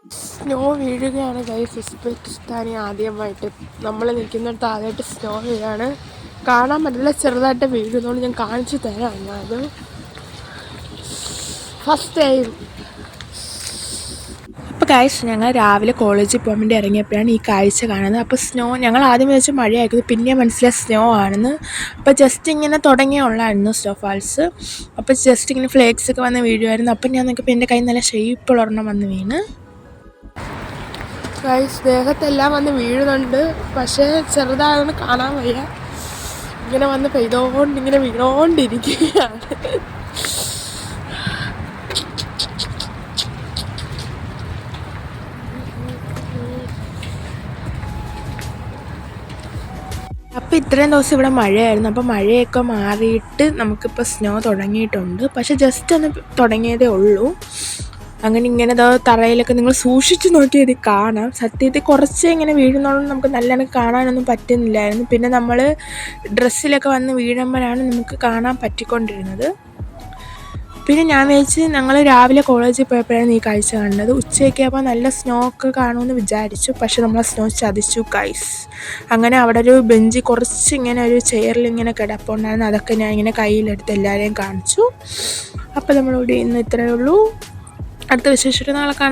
Snow വീഴുകയാണ് guys. ഉസ്ബെക്കിസ്ഥാനി ആദ്യമായിട്ട് നമ്മൾ നിൽക്കുന്നിടത്ത് ആദ്യമായിട്ട് സ്നോ വീഴാണ്. കാണാൻ പറ്റില്ല, ചെറുതായിട്ട് വീഴുന്നതുകൊണ്ട് ഞാൻ കാണിച്ചു തരാം. അത് ഫസ്റ്റ് ടൈം. അപ്പോൾ ഗൈസ് ഞങ്ങൾ രാവിലെ കോളേജിൽ പോകാൻ വേണ്ടി ഇറങ്ങിയപ്പോഴാണ് ഈ കാഴ്ച കാണുന്നത്. അപ്പോൾ സ്നോ ഞങ്ങൾ ആദ്യം വെച്ച് മഴയായിരുന്നു, പിന്നെ മനസ്സിലായി സ്നോ ആണെന്ന്. അപ്പോൾ ജസ്റ്റ് ഇങ്ങനെ തുടങ്ങിയേ ഉള്ളായിരുന്നു സ്നോ ഫാൾസ്. അപ്പോൾ ജസ്റ്റ് ഇങ്ങനെ ഫ്ലേക്സ് ഒക്കെ വന്ന് വീഴുമായിരുന്നു. അപ്പം ഞാൻ നോക്കിയപ്പോൾ എൻ്റെ കയ്യിൽ നല്ല ഷേപ്പുള്ളൊരെണ്ണം വന്ന് വീണ്. ഗൈസ് ദേഹത്തെല്ലാം വന്ന് വീഴുന്നുണ്ട്, പക്ഷേ ചെറുതായൊന്ന് കാണാൻ വയ്യ. ഇങ്ങനെ വന്ന് ഇങ്ങനെ വീണോണ്ടിരിക്കുകയാണ്. അപ്പോൾ ഇത്രയും ദിവസം ഇവിടെ മഴയായിരുന്നു. അപ്പോൾ മഴയൊക്കെ മാറിയിട്ട് നമുക്കിപ്പോൾ സ്നോ തുടങ്ങിയിട്ടുണ്ട്. പക്ഷേ ജസ്റ്റ് ഒന്ന് തുടങ്ങിയതേ ഉള്ളൂ. അങ്ങനെ ഇങ്ങനെ തറയിലൊക്കെ നിങ്ങൾ സൂക്ഷിച്ച് നോക്കിയാൽ കാണാം. സത്യത്തിൽ കുറച്ച് ഇങ്ങനെ വീഴുന്നോളം നമുക്ക് നല്ലോണം കാണാനൊന്നും പറ്റുന്നില്ലായിരുന്നു. പിന്നെ നമ്മൾ ഡ്രസ്സിലൊക്കെ വന്ന് വീഴുമ്പോഴാണ് നമുക്ക് കാണാൻ പറ്റിക്കൊണ്ടിരുന്നത്. പിന്നെ ഞാൻ വിചാരിച്ച് ഞങ്ങൾ രാവിലെ കോളേജിൽ പോയപ്പോഴാണ് ഈ കാഴ്ച കണ്ടത്. ഉച്ചയൊക്കെ ആകുമ്പോൾ നല്ല സ്നോ ഒക്കെ കാണുമെന്ന് വിചാരിച്ചു, പക്ഷെ നമ്മൾ സ്നോ ചതിച്ചു ഗൈസ്. അങ്ങനെ അവിടെ ഒരു ബെഞ്ച് കുറച്ച് ഇങ്ങനെ ഒരു ചെയറിൽ ഇങ്ങനെ കിടപ്പുണ്ടായിരുന്നു. അതൊക്കെ ഞാൻ ഇങ്ങനെ കയ്യിലെടുത്ത് എല്ലാവരെയും കാണിച്ചു. അപ്പോൾ നമ്മളിവിടെ ഇന്ന് ഇത്രയേ ഉള്ളൂ. അടുത്ത വിശേഷിച്ച് നാളെ കാണാം.